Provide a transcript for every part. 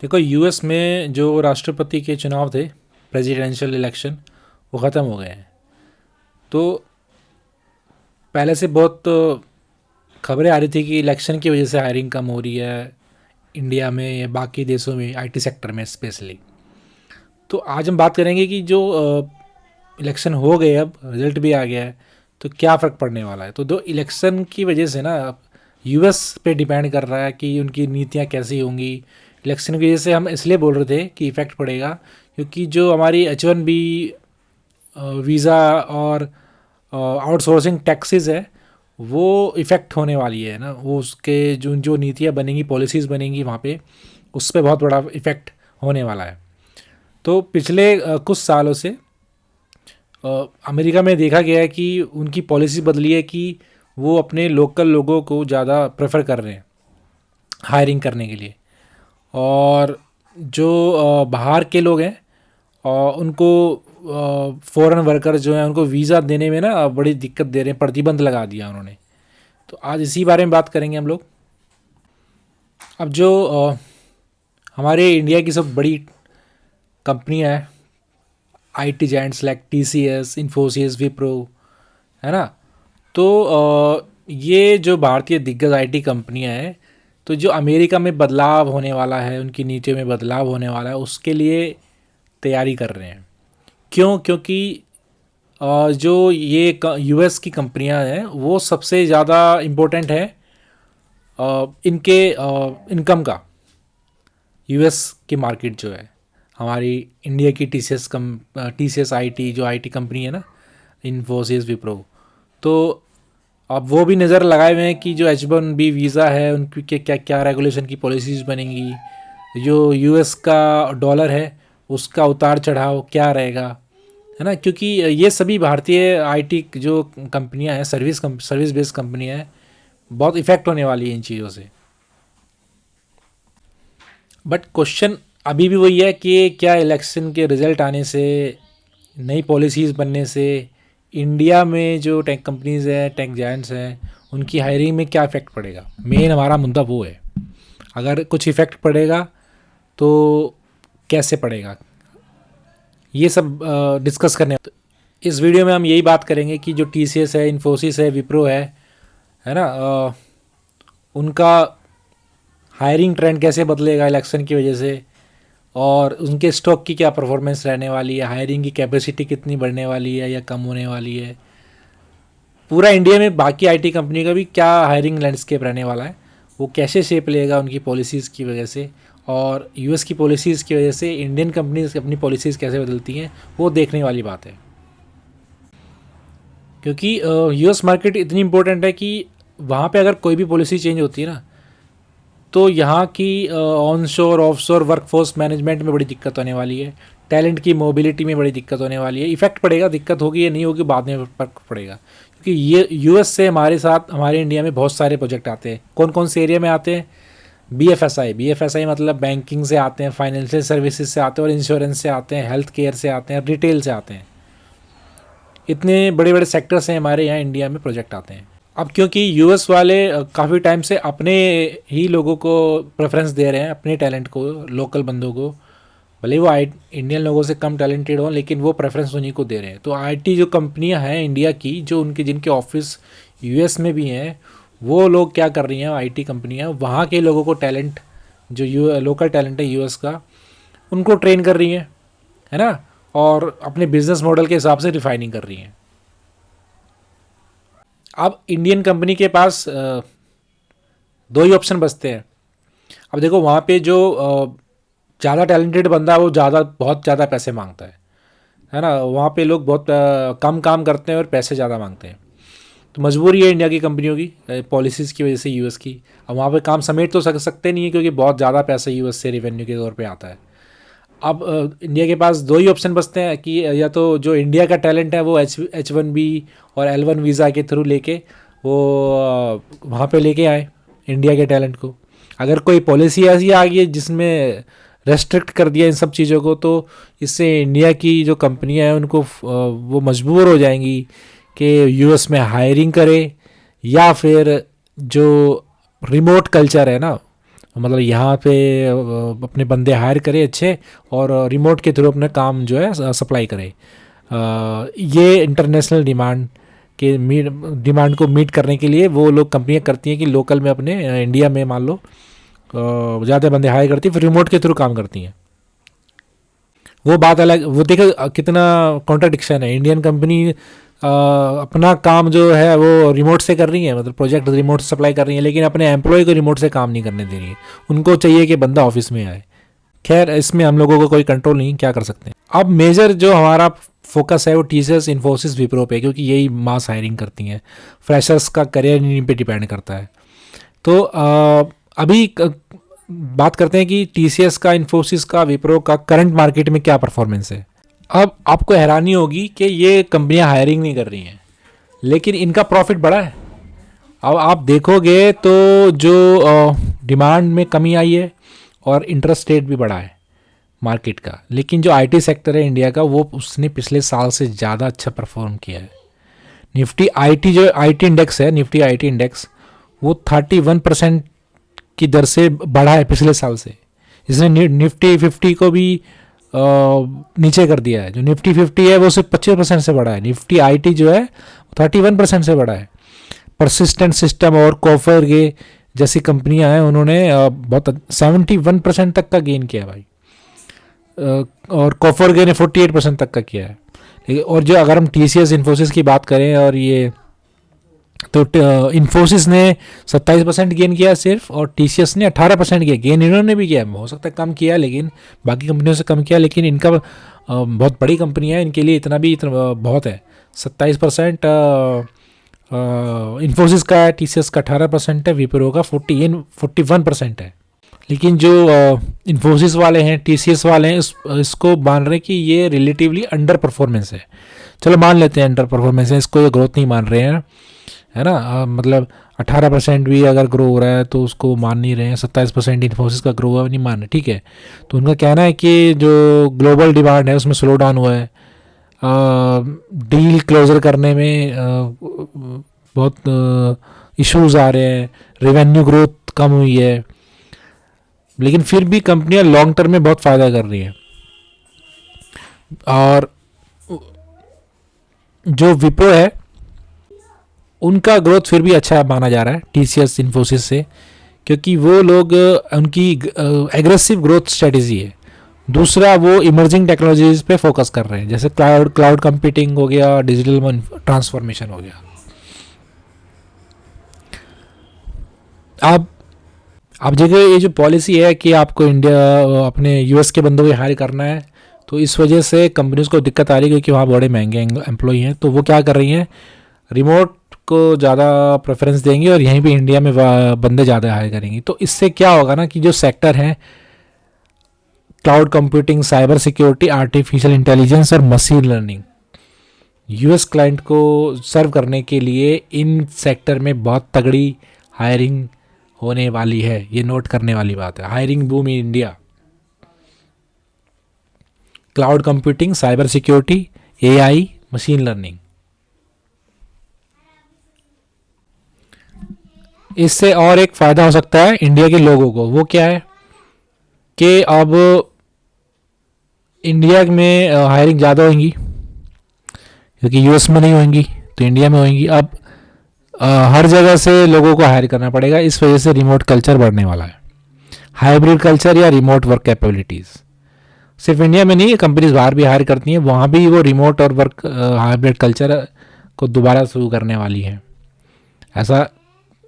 देखो, यूएस में जो राष्ट्रपति के चुनाव थे, प्रेसिडेंशियल इलेक्शन, वो ख़त्म हो गए हैं। तो पहले से बहुत खबरें आ रही थी कि इलेक्शन की वजह से हायरिंग कम हो रही है इंडिया में या बाकी देशों में, आईटी सेक्टर में स्पेशली। तो आज हम बात करेंगे कि जो इलेक्शन हो गए, अब रिजल्ट भी आ गया है, तो क्या फ़र्क पड़ने वाला है। तो दो इलेक्शन की वजह से ना, अब यूएस पे डिपेंड कर रहा है कि उनकी नीतियाँ कैसी होंगी। इलेक्शन की वजह से हम इसलिए बोल रहे थे कि इफ़ेक्ट पड़ेगा, क्योंकि जो हमारी H1B वीज़ा और आउटसोर्सिंग टैक्सेस है, वो इफ़ेक्ट होने वाली है ना। वो उसके जो जो नीतियाँ बनेंगी, पॉलिसीज़ बनेंगी वहाँ पे, उस पर बहुत बड़ा इफ़ेक्ट होने वाला है। तो पिछले कुछ सालों से अमेरिका में देखा गया है कि उनकी पॉलिसी बदली है कि वो अपने लोकल लोगों को ज़्यादा प्रेफर कर रहे हैं हायरिंग करने के लिए। और जो बाहर के लोग हैं उनको फॉरेन वर्कर जो हैं उनको वीज़ा देने में ना बड़ी दिक्कत दे रहे हैं, प्रतिबंध लगा दिया उन्होंने। तो आज इसी बारे में बात करेंगे हम लोग। अब जो हमारे इंडिया की सब बड़ी कंपनियां हैं, IT giants like TCS, Infosys, Wipro, है ना। तो ये जो भारतीय दिग्गज आईटी कंपनियां हैं, तो जो अमेरिका में बदलाव होने वाला है, उनकी नीतियों में बदलाव होने वाला है, उसके लिए तैयारी कर रहे हैं। क्यों? क्योंकि जो ये यूएस की कंपनियां हैं वो सबसे ज़्यादा इम्पोर्टेंट है इनके इनकम का। यूएस की मार्केट जो है, हमारी इंडिया की टीसीएस आईटी जो आईटी कंपनी है ना, इन्फोसिस, विप्रो, तो अब वो भी नज़र लगाए हुए हैं कि जो H1B वीज़ा है उनकी क्या क्या रेगुलेशन की पॉलिसीज़ बनेंगी, जो यूएस का डॉलर है उसका उतार चढ़ाव क्या रहेगा, है ना। क्योंकि ये सभी भारतीय आईटी जो कंपनियां हैं, सर्विस बेस्ड कंपनियां हैं, बहुत इफ़ेक्ट होने वाली है इन चीज़ों से। बट क्वेश्चन अभी भी वही है कि क्या इलेक्शन के रिज़ल्ट आने से, नई पॉलिसीज़ बनने से इंडिया में जो टेक कंपनीज़ हैं, टेक जायंट्स हैं, उनकी हायरिंग में क्या इफ़ेक्ट पड़ेगा। मेन हमारा मुद्दा वो है। अगर कुछ इफ़ेक्ट पड़ेगा तो कैसे पड़ेगा, ये सब डिस्कस करने। तो इस वीडियो में हम यही बात करेंगे कि जो टीसीएस है, इन्फोसिस है, विप्रो है ना, उनका हायरिंग ट्रेंड कैसे बदलेगा इलेक्शन की वजह से, और उनके स्टॉक की क्या परफॉर्मेंस रहने वाली है, हायरिंग की कैपेसिटी कितनी बढ़ने वाली है या कम होने वाली है। पूरा इंडिया में बाकी आईटी कंपनी का भी क्या हायरिंग लैंडस्केप रहने वाला है, वो कैसे शेप लेगा उनकी पॉलिसीज़ की वजह से, और यूएस की पॉलिसीज़ की वजह से इंडियन कंपनीज अपनी पॉलिसीज़ कैसे बदलती हैं, वो देखने वाली बात है। क्योंकि यूएस मार्केट इतनी इम्पोर्टेंट है कि वहाँ पे अगर कोई भी पॉलिसी चेंज होती है ना, तो यहाँ की ऑन शोर ऑफ शोर वर्कफोर्स मैनेजमेंट में बड़ी दिक्कत होने वाली है, टैलेंट की मोबिलिटी में बड़ी दिक्कत होने वाली है। इफेक्ट पड़ेगा, दिक्कत होगी या नहीं होगी बाद में फर्क पड़ेगा। क्योंकि ये यूएस से हमारे साथ, हमारे इंडिया में बहुत सारे प्रोजेक्ट आते हैं। कौन कौन से एरिया में आते हैं? बीएफएसआई मतलब बैंकिंग से आते हैं, फाइनेंशियल सर्विसेज से आते हैं, और इंश्योरेंस से आते हैं, हेल्थ केयर से आते हैं, रिटेल से आते हैं। इतने बड़े बड़े सेक्टर्स हैं हमारे यहाँ इंडिया में, प्रोजेक्ट आते हैं। अब क्योंकि यूएस वाले काफ़ी टाइम से अपने ही लोगों को प्रेफरेंस दे रहे हैं, अपने टैलेंट को, लोकल बंदों को, भले वो इंडियन लोगों से कम टैलेंटेड हों, लेकिन वो प्रेफरेंस उन्हीं को दे रहे हैं। तो आईटी जो कंपनियां हैं इंडिया की, जो उनके जिनके ऑफिस यूएस में भी हैं, वो लोग क्या कर रही हैं, आईटी कंपनियां वहाँ के लोगों को, टैलेंट जो लोकल टैलेंट है यूएस का, उनको ट्रेन कर रही हैं, है ना, और अपने बिजनेस मॉडल के हिसाब से रिफाइनिंग कर रही हैं। अब इंडियन कंपनी के पास दो ही ऑप्शन बचते हैं। अब देखो, वहाँ पे जो ज़्यादा टैलेंटेड बंदा है वो बहुत ज़्यादा पैसे मांगता है ना। वहाँ पे लोग बहुत कम काम करते हैं और पैसे ज़्यादा मांगते हैं। तो मजबूरी है इंडिया की कंपनियों की पॉलिसीज़ की वजह से, यूएस की। अब वहाँ पे काम समेट तो सकते नहीं है, क्योंकि बहुत ज़्यादा पैसा यूएस से रेवेन्यू के तौर पे आता है। अब इंडिया के पास दो ही ऑप्शन बचते हैं कि या तो जो इंडिया का टैलेंट है वो H1B और L1 वीज़ा के थ्रू लेके वो वहाँ पे लेके आए इंडिया के टैलेंट को। अगर कोई पॉलिसी ऐसी आ गई है जिसमें रेस्ट्रिक्ट कर दिया इन सब चीज़ों को, तो इससे इंडिया की जो कंपनियां हैं उनको वो मजबूर हो जाएंगी कि यूएस में हायरिंग करे, या फिर जो रिमोट कल्चर है ना मतलब यहाँ पे अपने बंदे हायर करे अच्छे, और रिमोट के थ्रू अपना काम जो है सप्लाई करे। ये इंटरनेशनल डिमांड को मीट करने के लिए वो लोग कंपनियां करती हैं कि लोकल में अपने इंडिया में मान लो ज़्यादा बंदे हायर करती हैं, फिर रिमोट के थ्रू काम करती हैं। वो बात अलग, वो देखो कितना कॉन्ट्राडिक्शन है। इंडियन कंपनी अपना काम जो है वो रिमोट से कर रही है, मतलब प्रोजेक्ट रिमोट से सप्लाई कर रही है, लेकिन अपने एम्प्लॉय को रिमोट से काम नहीं करने दे रही है। उनको चाहिए कि बंदा ऑफिस में आए। खैर, इसमें हम लोगों को कोई कंट्रोल नहीं, क्या कर सकते हैं। अब मेजर जो हमारा फोकस है वो टीसीएस, इन्फोसिस, विप्रो पे, क्योंकि यही मास हायरिंग करती हैं। फ्रेशर्स का करियर इन्हीं पे डिपेंड करता है। तो अभी बात करते हैं कि टीसीएस का, इन्फोसिस का, विप्रो का करंट मार्केट में क्या परफॉर्मेंस है। अब आपको हैरानी होगी कि ये कंपनियां हायरिंग नहीं कर रही हैं, लेकिन इनका प्रॉफिट बढ़ा है। अब आप देखोगे तो जो डिमांड में कमी आई है और इंटरेस्ट रेट भी बढ़ा है मार्केट का, लेकिन जो आईटी सेक्टर है इंडिया का, वो उसने पिछले साल से ज़्यादा अच्छा परफॉर्म किया है। निफ्टी आईटी, जो आईटी इंडेक्स है, निफ्टी आईटी इंडेक्स, वो 31% की दर से बढ़ा है पिछले साल से। इसने निफ्टी 50 को भी नीचे कर दिया है। जो निफ्टी 50 है वो सिर्फ 25% से बढ़ा है। निफ्टी आईटी जो है 31% से बढ़ा है। परसिस्टेंट सिस्टम और कॉफरगे जैसी कंपनियां हैं, उन्होंने बहुत 71% तक का गेन किया है भाई, और कॉफरगे ने 48% तक का किया है। और जो अगर हम टीसीएस, इन्फोसिस की बात करें, और ये तो इन्फोसिस ने 27% गेन किया सिर्फ, और टीसीएस ने 18% किया। गेन इन्होंने भी किया, हो सकता है कम किया, लेकिन बाकी कंपनियों से कम किया, लेकिन इनका बहुत बड़ी कंपनी है, इनके लिए इतना बहुत है। 27% इन्फोसिस का है, टीसीएस का 18% है, विप्रो का 41% है। लेकिन जो इन्फोसिस वाले हैं, टीसीएस वाले हैं, इसको मान रहे हैं कि ये रिलेटिवली अंडर परफॉर्मेंस है। चलो मान लेते हैं अंडर परफॉर्मेंस है, इसको ये ग्रोथ नहीं मान रहे हैं, है ना। मतलब 18% भी अगर ग्रो हो रहा है तो उसको मान नहीं रहे हैं। 27% इन्फोसिस का ग्रो हुआ नहीं मान रहे, ठीक है। तो उनका कहना है कि जो ग्लोबल डिमांड है उसमें स्लो डाउन हुआ है, डील क्लोजर करने में बहुत इश्यूज आ रहे हैं, रेवेन्यू ग्रोथ कम हुई है, लेकिन फिर भी कंपनियां लॉन्ग टर्म में बहुत फ़ायदा कर रही हैं। और जो विप्रो है उनका ग्रोथ फिर भी अच्छा माना जा रहा है टीसीएस, इन्फोसिस से, क्योंकि वो लोग, उनकी एग्रेसिव ग्रोथ स्ट्रेटेजी है। दूसरा, वो इमर्जिंग टेक्नोलॉजीज पे फोकस कर रहे हैं, जैसे क्लाउड कंप्यूटिंग हो गया, डिजिटल ट्रांसफॉर्मेशन हो गया। अब जगह ये जो पॉलिसी है कि आपको इंडिया अपने यूएस के बंदों को हायर करना है, तो इस वजह से कंपनीज को दिक्कत आ रही है, क्योंकि वहाँ बड़े महंगे एम्प्लॉय हैं। तो वो क्या कर रही हैं, रिमोट को ज़्यादा प्रेफरेंस देंगे और यहीं पे इंडिया में बंदे ज़्यादा हायर करेंगे। तो इससे क्या होगा ना कि जो सेक्टर है cloud computing, cyber security, artificial intelligence और मशीन लर्निंग, यूएस क्लाइंट को सर्व करने के लिए इन सेक्टर में बहुत तगड़ी हायरिंग होने वाली है। ये नोट करने वाली बात है। Hiring boom in India, cloud computing, cyber security, AI, machine learning. इससे और एक फ़ायदा हो सकता है इंडिया के लोगों को। वो क्या है कि अब इंडिया में हायरिंग ज़्यादा होंगी, क्योंकि यूएस में नहीं होंगी तो इंडिया में होंगी। अब हर जगह से लोगों को हायर करना पड़ेगा, इस वजह से रिमोट कल्चर बढ़ने वाला है। हाइब्रिड कल्चर या रिमोट वर्क कैपेबिलिटीज़ सिर्फ इंडिया में नहीं, कंपनीज बाहर भी हायर करती हैं, वहाँ भी वो रिमोट और वर्क हाइब्रिड कल्चर को दोबारा शुरू करने वाली है, ऐसा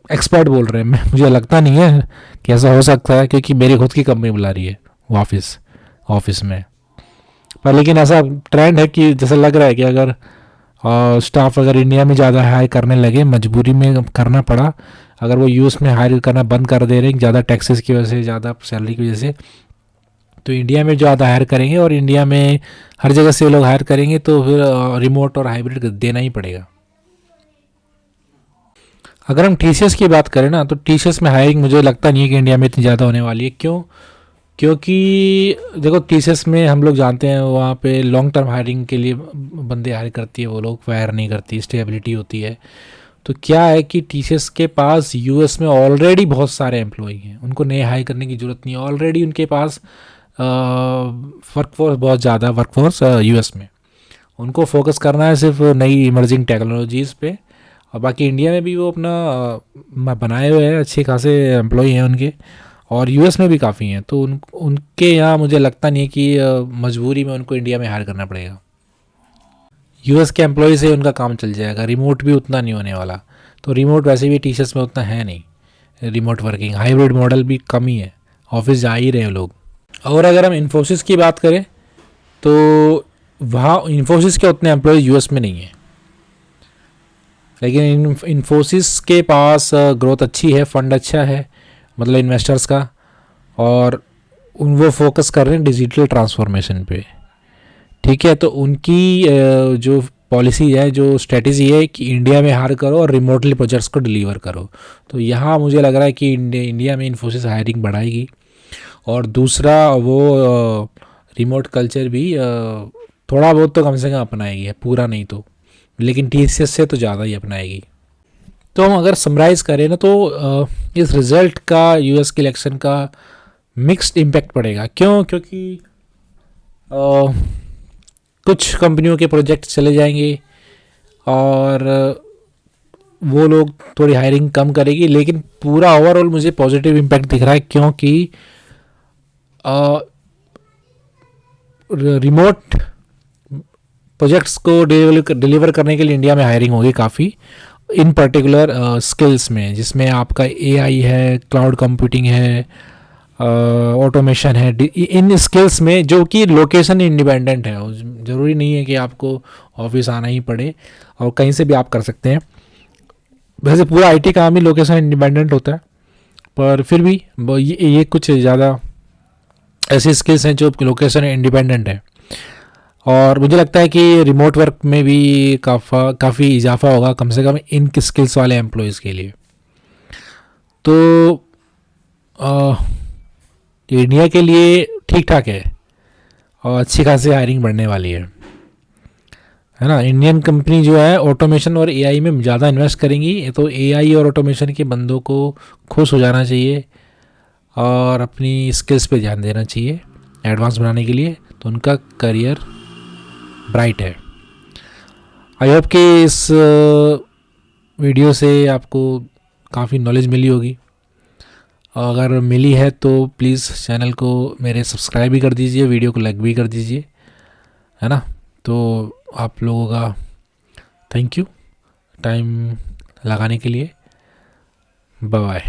एक्सपर्ट बोल रहे हैं। मुझे लगता नहीं है कि ऐसा हो सकता है, क्योंकि मेरी खुद की कंपनी बुला रही है ऑफिस में। पर लेकिन ऐसा ट्रेंड है कि जैसा लग रहा है कि अगर स्टाफ अगर इंडिया में ज़्यादा हायर करने लगे, मजबूरी में करना पड़ा, अगर वो यूएस में हायर करना बंद कर दे रहे हैं ज़्यादा टैक्सेस की वजह से, ज़्यादा सैलरी की वजह से, तो इंडिया में ज़्यादा हायर करेंगे, और इंडिया में हर जगह से लोग हायर करेंगे, तो फिर रिमोट और हाइब्रिड देना ही पड़ेगा। अगर हम टीसीएस की बात करें ना, तो टीसीएस में हायरिंग मुझे लगता नहीं है कि इंडिया में इतनी ज़्यादा होने वाली है। क्यों? क्योंकि देखो टीसीएस में हम लोग जानते हैं वहाँ पे लॉन्ग टर्म हायरिंग के लिए बंदे हायर करती है, वो लोग फायर नहीं करती, स्टेबिलिटी होती है। तो क्या है कि टीसीएस के पास यूएस में ऑलरेडी बहुत सारे एम्प्लॉई हैं, उनको नए हायर करने की ज़रूरत नहीं है, ऑलरेडी उनके पास वर्कफोर्स बहुत ज़्यादा वर्कफोर्स यूएस में। उनको फोकस करना है सिर्फ नई इमर्जिंग टेक्नोलॉजीज़ पे, और बाकी इंडिया में भी वो अपना बनाए हुए हैं, अच्छे खासे एम्प्लॉई हैं उनके, और यूएस में भी काफ़ी हैं। तो उनके यहाँ मुझे लगता नहीं है कि मजबूरी में उनको इंडिया में हायर करना पड़ेगा। यूएस के एम्प्लॉय से उनका काम चल जाएगा, रिमोट भी उतना नहीं होने वाला। तो रिमोट वैसे भी टीचर्स में उतना है नहीं, रिमोट वर्किंग हाइब्रिड मॉडल भी कम ही है, ऑफिस जा ही रहे हैं लोग। और अगर हम इन्फोसिस की बात करें तो वहाँ इन्फोसिस के उतने एम्प्लॉय यूएस में नहीं है, लेकिन इन्फोसिस के पास ग्रोथ अच्छी है, फंड अच्छा है, मतलब इन्वेस्टर्स का, और वो फोकस कर रहे हैं डिजिटल ट्रांसफॉर्मेशन पे। ठीक है, तो उनकी जो पॉलिसी है, जो स्ट्रेटजी है कि इंडिया में हायर करो और रिमोटली प्रोजेक्ट्स को डिलीवर करो। तो यहाँ मुझे लग रहा है कि इंडिया में इन्फोसिस हायरिंग बढ़ाएगी। और दूसरा वो रिमोट कल्चर भी थोड़ा बहुत तो कम से कम अपनाएगी, पूरा नहीं तो, लेकिन टीसीएस से तो ज़्यादा ही अपनाएगी। तो हम अगर समराइज़ करें ना तो इस रिज़ल्ट का यूएस के इलेक्शन का मिक्स्ड इम्पैक्ट पड़ेगा। क्यों? क्योंकि कुछ कंपनियों के प्रोजेक्ट चले जाएंगे और वो लोग थोड़ी हायरिंग कम करेगी, लेकिन पूरा ओवरऑल मुझे पॉजिटिव इम्पैक्ट दिख रहा है, क्योंकि रिमोट प्रोजेक्ट्स को डिलीवर करने के लिए इंडिया में हायरिंग होगी काफ़ी, इन पर्टिकुलर स्किल्स में, जिसमें आपका एआई है, क्लाउड कंप्यूटिंग है, ऑटोमेशन है, इन स्किल्स में, जो कि लोकेशन इंडिपेंडेंट है। ज़रूरी नहीं है कि आपको ऑफिस आना ही पड़े, और कहीं से भी आप कर सकते हैं। वैसे पूरा आईटी काम ही लोकेशन इंडिपेंडेंट होता है, पर फिर भी ये कुछ ज़्यादा ऐसी स्किल्स हैं जो लोकेशन इंडिपेंडेंट है। और मुझे लगता है कि रिमोट वर्क में भी काफ़ी इजाफा होगा, कम से कम इन स्किल्स वाले एम्प्लॉयज़ के लिए। तो इंडिया के लिए ठीक ठाक है, और अच्छी खासी हायरिंग बढ़ने वाली है ना। इंडियन कंपनी जो है ऑटोमेशन और एआई में ज़्यादा इन्वेस्ट करेंगी, तो एआई और ऑटोमेशन के बंदों को खुश हो जाना चाहिए और अपनी स्किल्स पे ध्यान देना चाहिए एडवांस बनाने के लिए, तो उनका करियर ब्राइट है। आई होप कि इस वीडियो से आपको काफ़ी नॉलेज मिली होगी। अगर मिली है तो प्लीज़ चैनल को मेरे सब्सक्राइब भी कर दीजिए, वीडियो को लाइक भी कर दीजिए, है ना। तो आप लोगों का थैंक यू टाइम लगाने के लिए। Bye bye.